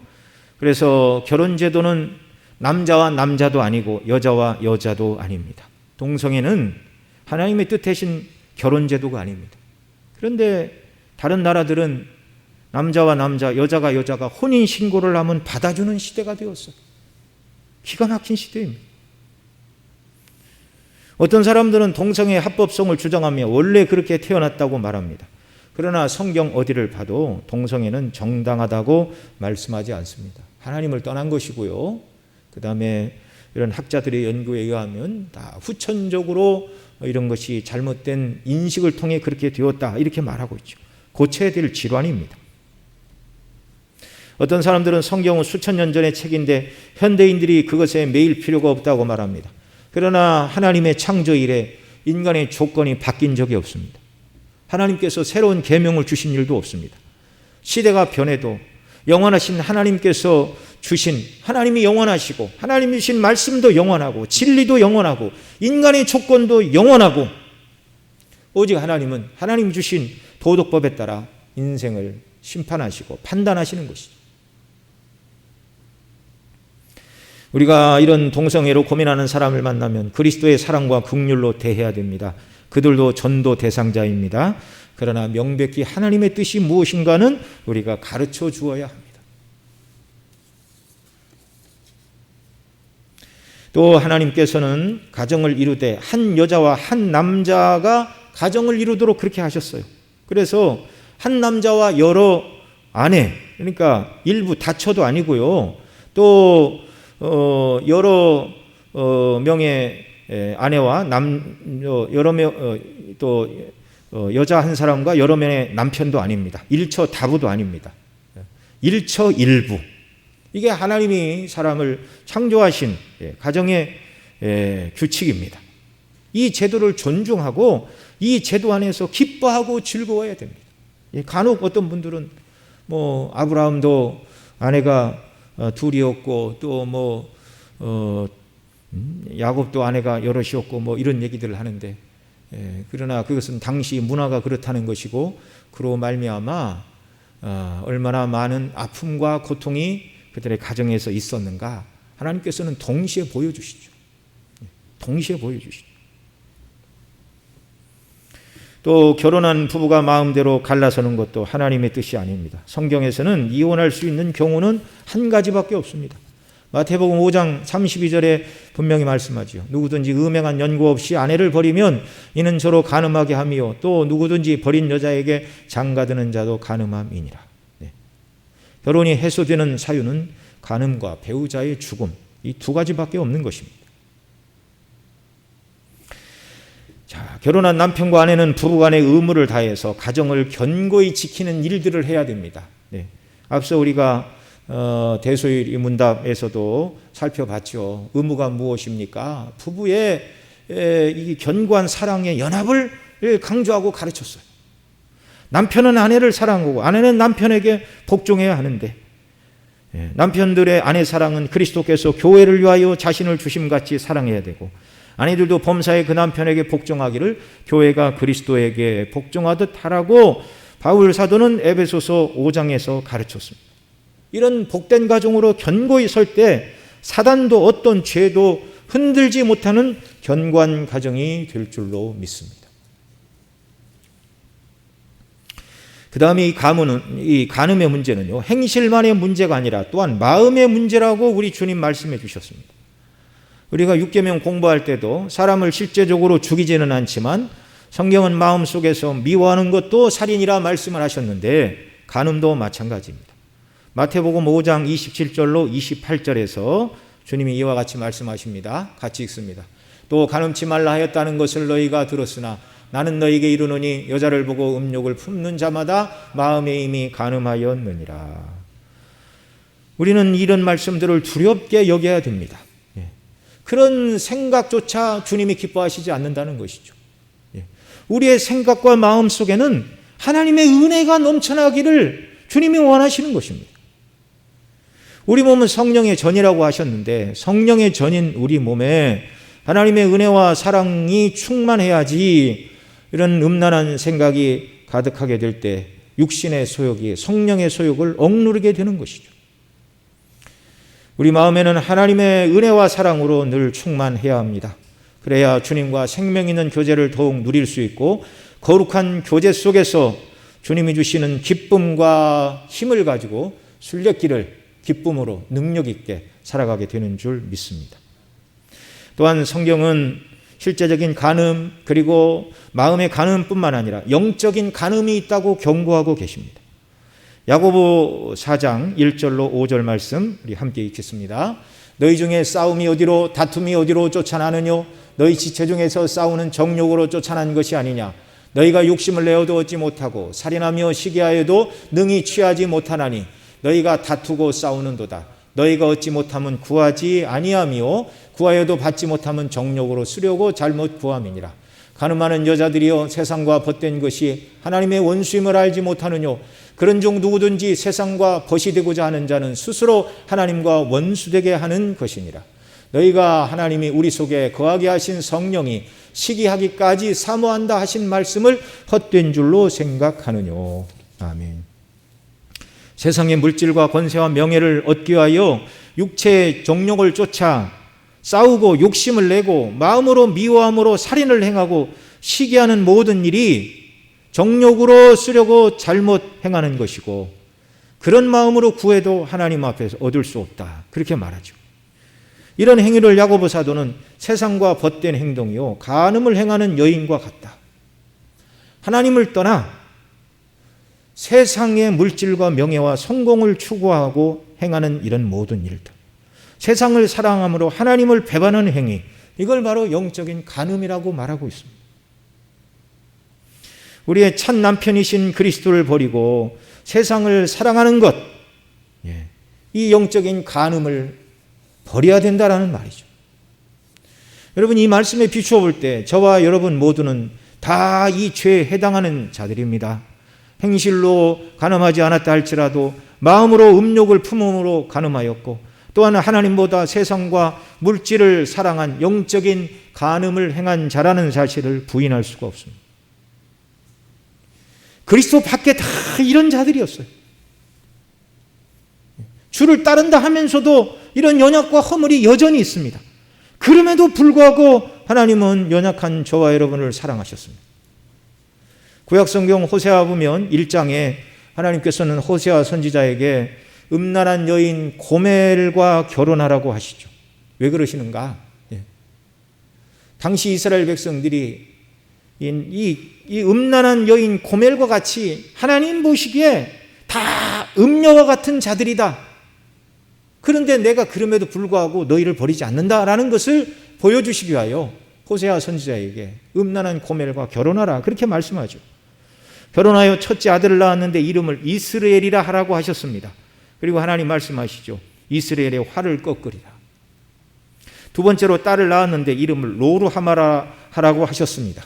그래서 결혼 제도는 남자와 남자도 아니고 여자와 여자도 아닙니다. 동성애는 하나님의 뜻하신 결혼 제도가 아닙니다. 그런데 다른 나라들은 남자와 남자, 여자가 혼인 신고를 하면 받아주는 시대가 되었어요. 기가 막힌 시대입니다. 어떤 사람들은 동성애 합법성을 주장하며 원래 그렇게 태어났다고 말합니다. 그러나 성경 어디를 봐도 동성애는 정당하다고 말씀하지 않습니다. 하나님을 떠난 것이고요. 그 다음에 이런 학자들의 연구에 의하면 다 후천적으로 이런 것이 잘못된 인식을 통해 그렇게 되었다 이렇게 말하고 있죠. 고쳐야 될 질환입니다. 어떤 사람들은 성경은 수천 년 전의 책인데 현대인들이 그것에 매일 필요가 없다고 말합니다. 그러나 하나님의 창조 이래 인간의 조건이 바뀐 적이 없습니다. 하나님께서 새로운 계명을 주신 일도 없습니다. 시대가 변해도 영원하신 하나님께서 주신, 하나님이 영원하시고 하나님이 주신 말씀도 영원하고 진리도 영원하고 인간의 조건도 영원하고, 오직 하나님은 하나님 주신 도덕법에 따라 인생을 심판하시고 판단하시는 것이죠. 우리가 이런 동성애로 고민하는 사람을 만나면 그리스도의 사랑과 긍휼로 대해야 됩니다. 그들도 전도 대상자입니다. 그러나 명백히 하나님의 뜻이 무엇인가는 우리가 가르쳐 주어야 합니다. 또 하나님께서는 가정을 이루되 한 여자와 한 남자가 가정을 이루도록 그렇게 하셨어요. 그래서 한 남자와 여러 아내, 그러니까 일부 다처도 아니고요. 또 여러 명의 아내와 여러 명, 또 여자 한 사람과 여러 명의 남편도 아닙니다. 일처 다부도 아닙니다. 일처일부. 이게 하나님이 사람을 창조하신 가정의 규칙입니다. 이 제도를 존중하고 이 제도 안에서 기뻐하고 즐거워야 됩니다. 간혹 어떤 분들은 아브라함도 아내가 둘이었고 또 야곱도 아내가 여럿이었고 이런 얘기들을 하는데, 그러나 그것은 당시 문화가 그렇다는 것이고, 그로 말미암아 얼마나 많은 아픔과 고통이 그들의 가정에서 있었는가 하나님께서는 동시에 보여주시죠. 동시에 보여주시죠. 또 결혼한 부부가 마음대로 갈라서는 것도 하나님의 뜻이 아닙니다. 성경에서는 이혼할 수 있는 경우는 한 가지밖에 없습니다. 마태복음 5장 32절에 분명히 말씀하지요. 누구든지 음행한 연고 없이 아내를 버리면 이는 저로 간음하게 함이요 또 누구든지 버린 여자에게 장가드는 자도 간음함이니라. 결혼이 해소되는 사유는 간음과 배우자의 죽음, 이 두 가지밖에 없는 것입니다. 자, 결혼한 남편과 아내는 부부간의 의무를 다해서 가정을 견고히 지키는 일들을 해야 됩니다. 앞서 우리가 대소일 이 문답에서도 살펴봤죠. 의무가 무엇입니까? 부부의 이 견고한 사랑의 연합을 강조하고 가르쳤어요. 남편은 아내를 사랑하고 아내는 남편에게 복종해야 하는데, 남편들의 아내 사랑은 그리스도께서 교회를 위하여 자신을 주심같이 사랑해야 되고, 아내들도 범사에 그 남편에게 복종하기를 교회가 그리스도에게 복종하듯 하라고 바울 사도는 에베소서 5장에서 가르쳤습니다. 이런 복된 가정으로 견고히 설 때 사단도 어떤 죄도 흔들지 못하는 견고한 가정이 될 줄로 믿습니다. 그 다음에 이 간음의 문제는요, 행실만의 문제가 아니라 또한 마음의 문제라고 우리 주님 말씀해 주셨습니다. 우리가 육계명 공부할 때도 사람을 실제적으로 죽이지는 않지만 성경은 마음속에서 미워하는 것도 살인이라 말씀을 하셨는데, 간음도 마찬가지입니다. 마태복음 5장 27절로 28절에서 주님이 이와 같이 말씀하십니다. 같이 읽습니다. 또 간음치 말라 하였다는 것을 너희가 들었으나 나는 너희에게 이르노니 여자를 보고 음욕을 품는 자마다 마음에 이미 간음하였느니라. 우리는 이런 말씀들을 두렵게 여겨야 됩니다. 그런 생각조차 주님이 기뻐하시지 않는다는 것이죠. 우리의 생각과 마음 속에는 하나님의 은혜가 넘쳐나기를 주님이 원하시는 것입니다. 우리 몸은 성령의 전이라고 하셨는데, 성령의 전인 우리 몸에 하나님의 은혜와 사랑이 충만해야지 이런 음란한 생각이 가득하게 될 때 육신의 소욕이 성령의 소욕을 억누르게 되는 것이죠. 우리 마음에는 하나님의 은혜와 사랑으로 늘 충만해야 합니다. 그래야 주님과 생명 있는 교제를 더욱 누릴 수 있고, 거룩한 교제 속에서 주님이 주시는 기쁨과 힘을 가지고 순례길을 기쁨으로 능력 있게 살아가게 되는 줄 믿습니다. 또한 성경은 실제적인 간음, 그리고 마음의 간음뿐만 아니라 영적인 간음이 있다고 경고하고 계십니다. 야고보 4장 1절로 5절 말씀 우리 함께 읽겠습니다. 너희 중에 싸움이 어디로, 다툼이 어디로 쫓아나느뇨? 너희 지체 중에서 싸우는 정욕으로 쫓아난 것이 아니냐? 너희가 욕심을 내어도 얻지 못하고 살인하며 시기하여도 능히 취하지 못하나니 너희가 다투고 싸우는도다. 너희가 얻지 못하면 구하지 아니하며 구하여도 받지 못하면 정욕으로 쓰려고 잘못 구함이니라. 간음하는 여자들이여 세상과 벗된 것이 하나님의 원수임을 알지 못하느뇨? 그런 중 누구든지 세상과 벗이 되고자 하는 자는 스스로 하나님과 원수되게 하는 것이니라. 너희가 하나님이 우리 속에 거하게 하신 성령이 시기하기까지 사모한다 하신 말씀을 헛된 줄로 생각하느뇨? 아멘. 세상의 물질과 권세와 명예를 얻기 위하여 육체의 정욕을 쫓아 싸우고 욕심을 내고 마음으로 미워함으로 살인을 행하고 시기하는 모든 일이 정욕으로 쓰려고 잘못 행하는 것이고, 그런 마음으로 구해도 하나님 앞에서 얻을 수 없다, 그렇게 말하죠. 이런 행위를 야고보 사도는 세상과 벗된 행동이요 간음을 행하는 여인과 같다. 하나님을 떠나 세상의 물질과 명예와 성공을 추구하고 행하는 이런 모든 일들, 세상을 사랑함으로 하나님을 배반하는 행위, 이걸 바로 영적인 간음이라고 말하고 있습니다. 우리의 첫 남편이신 그리스도를 버리고 세상을 사랑하는 것, 이 영적인 간음을 버려야 된다라는 말이죠. 여러분, 이 말씀에 비추어 볼 때 저와 여러분 모두는 다 이 죄에 해당하는 자들입니다. 행실로 간음하지 않았다 할지라도 마음으로 음욕을 품음으로 간음하였고, 또한 하나님보다 세상과 물질을 사랑한 영적인 간음을 행한 자라는 사실을 부인할 수가 없습니다. 그리스도 밖에 다 이런 자들이었어요. 주를 따른다 하면서도 이런 연약과 허물이 여전히 있습니다. 그럼에도 불구하고 하나님은 연약한 저와 여러분을 사랑하셨습니다. 구약성경 호세아 보면 1장에 하나님께서는 호세아 선지자에게 음란한 여인 고멜과 결혼하라고 하시죠. 왜 그러시는가? 당시 이스라엘 백성들이 이 음란한 여인 고멜과 같이 하나님 보시기에 다 음녀와 같은 자들이다. 그런데 내가 그럼에도 불구하고 너희를 버리지 않는다라는 것을 보여주시기 위하여 호세아 선지자에게 음란한 고멜과 결혼하라, 그렇게 말씀하죠. 결혼하여 첫째 아들을 낳았는데 이름을 이스라엘이라 하라고 하셨습니다. 그리고 하나님 말씀하시죠. 이스라엘의 활을 꺾으리라. 두 번째로 딸을 낳았는데 이름을 로루하마라 하라고 하셨습니다.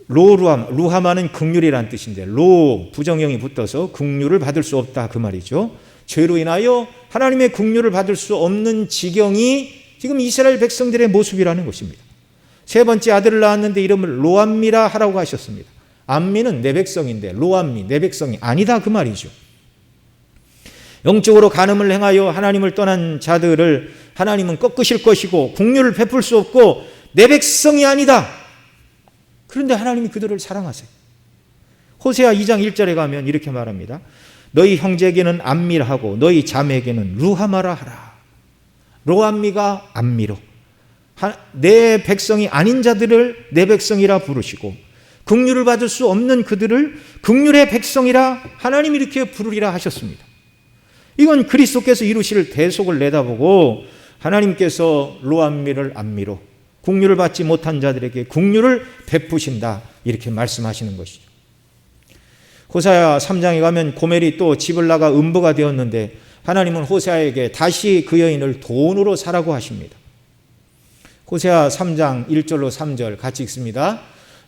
루하마는 긍휼이란 뜻인데 로 부정형이 붙어서 긍휼을 받을 수 없다, 그 말이죠. 죄로 인하여 하나님의 긍휼을 받을 수 없는 지경이 지금 이스라엘 백성들의 모습이라는 것입니다. 세 번째 아들을 낳았는데 이름을 로암미라 하라고 하셨습니다. 암미는 내 백성인데 로암미, 내 백성이 아니다, 그 말이죠. 영적으로 간음을 행하여 하나님을 떠난 자들을 하나님은 꺾으실 것이고 긍휼을 베풀 수 없고 내 백성이 아니다. 그런데 하나님이 그들을 사랑하세요. 호세아 2장 1절에 가면 이렇게 말합니다. 너희 형제에게는 암미라 하고 너희 자매에게는 루하마라 하라. 로암미가 암미로 내 백성이 아닌 자들을 내 백성이라 부르시고 긍휼을 받을 수 없는 그들을 긍휼의 백성이라 하나님이 이렇게 부르리라 하셨습니다. 이건 그리스도께서 이루실 대속을 내다보고 하나님께서 로암미를 암미로 긍휼을 받지 못한 자들에게 긍휼을 베푸신다, 이렇게 말씀하시는 것이죠. 호세아 3장에 가면 고멜이 또 집을 나가 음부가 되었는데 하나님은 호세아에게 다시 그 여인을 돈으로 사라고 하십니다. 호세아 3장 1절로 3절 같이 읽습니다.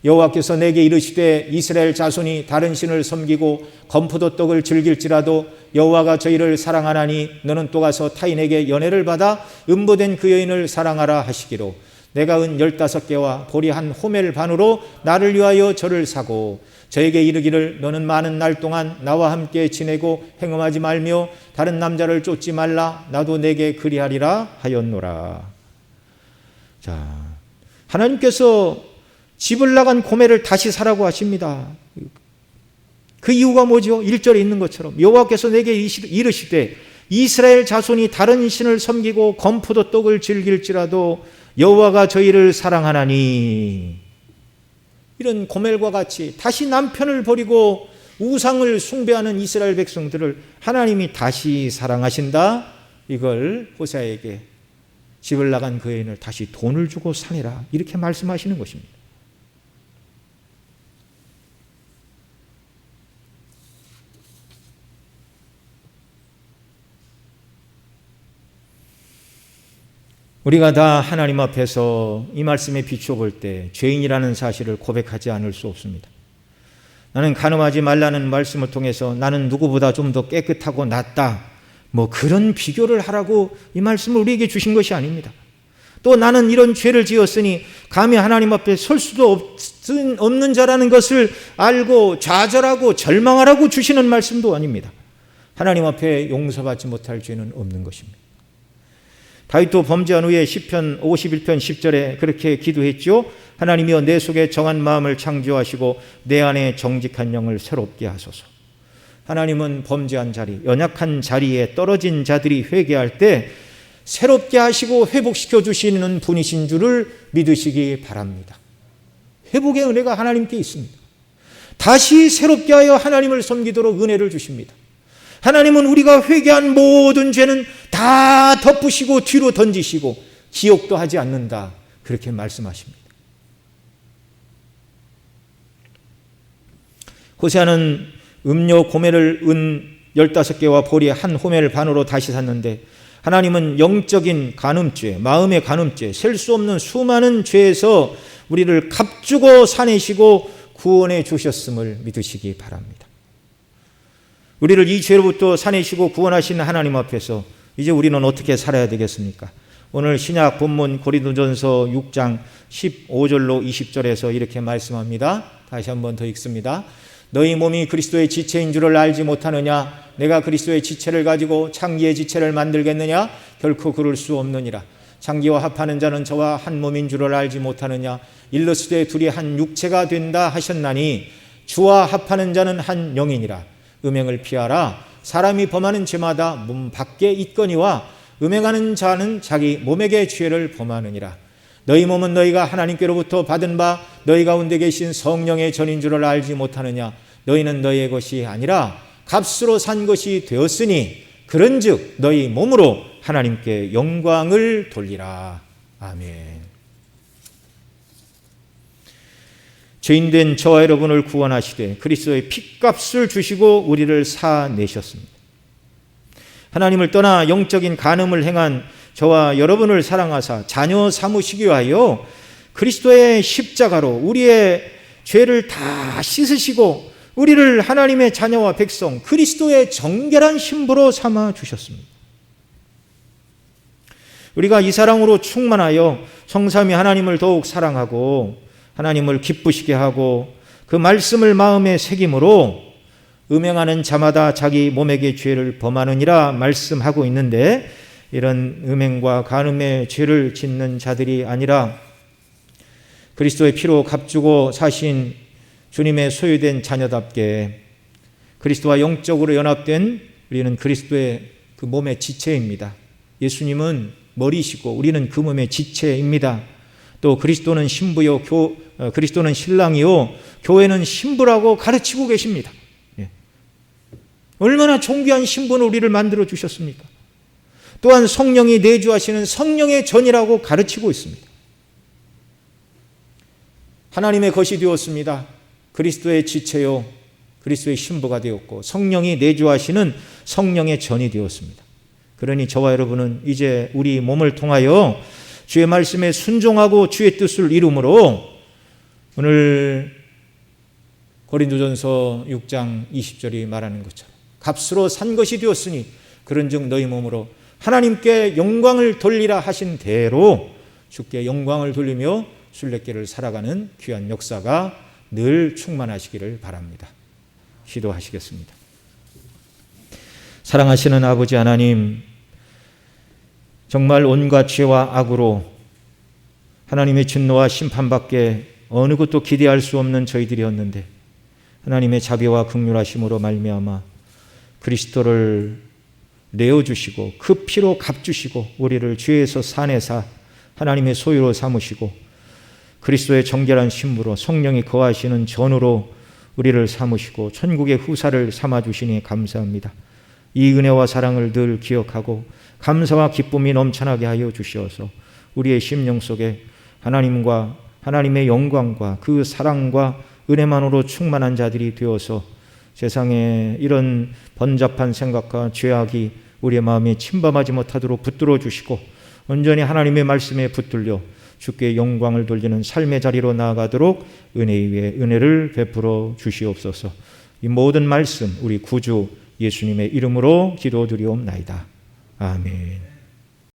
여호와께서 내게 이르시되 이스라엘 자손이 다른 신을 섬기고 건포도 떡을 즐길지라도 여호와가 저희를 사랑하나니 너는 또 가서 타인에게 연애를 받아 음보된 그 여인을 사랑하라 하시기로 내가 은 15개와 보리 한 호멜 반으로 나를 위하여 저를 사고 저에게 이르기를 너는 많은 날 동안 나와 함께 지내고 행음하지 말며 다른 남자를 쫓지 말라 나도 내게 그리하리라 하였노라. 자, 하나님께서 집을 나간 고멜을 다시 사라고 하십니다. 그 이유가 뭐죠? 1절에 있는 것처럼 여호와께서 내게 이르시되 이스라엘 자손이 다른 신을 섬기고 건포도 떡을 즐길지라도 여호와가 저희를 사랑하나니. 이런 고멜과 같이 다시 남편을 버리고 우상을 숭배하는 이스라엘 백성들을 하나님이 다시 사랑하신다. 이걸 호세아에게 집을 나간 그 여인을 다시 돈을 주고 사내라, 이렇게 말씀하시는 것입니다. 우리가 다 하나님 앞에서 이 말씀에 비추어 볼 때 죄인이라는 사실을 고백하지 않을 수 없습니다. 나는 간음하지 말라는 말씀을 통해서 나는 누구보다 좀 더 깨끗하고 낫다, 뭐 그런 비교를 하라고 이 말씀을 우리에게 주신 것이 아닙니다. 또 나는 이런 죄를 지었으니 감히 하나님 앞에 설 수도 없는 자라는 것을 알고 좌절하고 절망하라고 주시는 말씀도 아닙니다. 하나님 앞에 용서받지 못할 죄는 없는 것입니다. 다윗도 범죄한 후에 시편 51편 10절에 그렇게 기도했죠. 하나님이여 내 속에 정한 마음을 창조하시고 내 안에 정직한 영을 새롭게 하소서. 하나님은 범죄한 자리, 연약한 자리에 떨어진 자들이 회개할 때 새롭게 하시고 회복시켜 주시는 분이신 줄을 믿으시기 바랍니다. 회복의 은혜가 하나님께 있습니다. 다시 새롭게 하여 하나님을 섬기도록 은혜를 주십니다. 하나님은 우리가 회개한 모든 죄는 다 덮으시고 뒤로 던지시고 기억도 하지 않는다, 그렇게 말씀하십니다. 호세아는 음료 고멜을 은 15개와 보리 한 호멜 반으로 다시 샀는데 하나님은 영적인 간음죄, 마음의 간음죄, 셀 수 없는 수많은 죄에서 우리를 값주고 사내시고 구원해 주셨음을 믿으시기 바랍니다. 우리를 이 죄로부터 사내시고 구원하신 하나님 앞에서 이제 우리는 어떻게 살아야 되겠습니까? 오늘 신약 본문 고린도전서 6장 15절로 20절에서 이렇게 말씀합니다. 다시 한번 더 읽습니다. 너희 몸이 그리스도의 지체인 줄을 알지 못하느냐? 내가 그리스도의 지체를 가지고 창기의 지체를 만들겠느냐? 결코 그럴 수 없느니라. 창기와 합하는 자는 저와 한 몸인 줄을 알지 못하느냐? 일러스되 둘이 한 육체가 된다 하셨나니 주와 합하는 자는 한 영이니라. 음행을 피하라. 사람이 범하는 죄마다 몸 밖에 있거니와 음행하는 자는 자기 몸에게 죄를 범하느니라. 너희 몸은 너희가 하나님께로부터 받은 바 너희 가운데 계신 성령의 전인 줄을 알지 못하느냐? 너희는 너희의 것이 아니라 값으로 산 것이 되었으니 그런즉 너희 몸으로 하나님께 영광을 돌리라. 아멘. 죄인된 저와 여러분을 구원하시되 그리스도의 핏값을 주시고 우리를 사내셨습니다. 하나님을 떠나 영적인 간음을 행한 저와 여러분을 사랑하사 자녀 삼으시기 위하여 그리스도의 십자가로 우리의 죄를 다 씻으시고 우리를 하나님의 자녀와 백성 그리스도의 정결한 신부로 삼아 주셨습니다. 우리가 이 사랑으로 충만하여 성삼위 하나님을 더욱 사랑하고 하나님을 기쁘시게 하고 그 말씀을 마음에 새김으로 음행하는 자마다 자기 몸에게 죄를 범하느니라 말씀하고 있는데, 이런 음행과 간음의 죄를 짓는 자들이 아니라 그리스도의 피로 값주고 사신 주님의 소유된 자녀답게 그리스도와 영적으로 연합된 우리는 그리스도의 그 몸의 지체입니다. 예수님은 머리시고 우리는 그 몸의 지체입니다. 또 그리스도는 신부요, 그리스도는 신랑이요, 교회는 신부라고 가르치고 계십니다. 얼마나 존귀한 신부는 우리를 만들어 주셨습니까? 또한 성령이 내주하시는 성령의 전이라고 가르치고 있습니다. 하나님의 것이 되었습니다. 그리스도의 지체요, 그리스도의 신부가 되었고 성령이 내주하시는 성령의 전이 되었습니다. 그러니 저와 여러분은 이제 우리 몸을 통하여 주의 말씀에 순종하고 주의 뜻을 이루므로 오늘 고린도전서 6장 20절이 말하는 것처럼 값으로 산 것이 되었으니 그런즉 너희 몸으로 하나님께 영광을 돌리라 하신 대로 주께 영광을 돌리며 순례길을 살아가는 귀한 역사가 늘 충만하시기를 바랍니다. 기도하시겠습니다. 사랑하시는 아버지 하나님, 정말 온갖 죄와 악으로 하나님의 진노와 심판밖에 어느 것도 기대할 수 없는 저희들이었는데 하나님의 자비와 긍휼하심으로 말미암아 그리스도를 내어주시고 그 피로 값주시고 우리를 죄에서 사내사 하나님의 소유로 삼으시고 그리스도의 정결한 신부로 성령이 거하시는 전으로 우리를 삼으시고 천국의 후사를 삼아주시니 감사합니다. 이 은혜와 사랑을 늘 기억하고 감사와 기쁨이 넘쳐나게 하여 주시어서 우리의 심령 속에 하나님과 하나님의 영광과 그 사랑과 은혜만으로 충만한 자들이 되어서 세상에 이런 번잡한 생각과 죄악이 우리의 마음에 침범하지 못하도록 붙들어 주시고 온전히 하나님의 말씀에 붙들려 주께 영광을 돌리는 삶의 자리로 나아가도록 은혜 위에 은혜를 베풀어 주시옵소서. 이 모든 말씀 우리 구주 예수님의 이름으로 기도드리옵나이다. 아멘.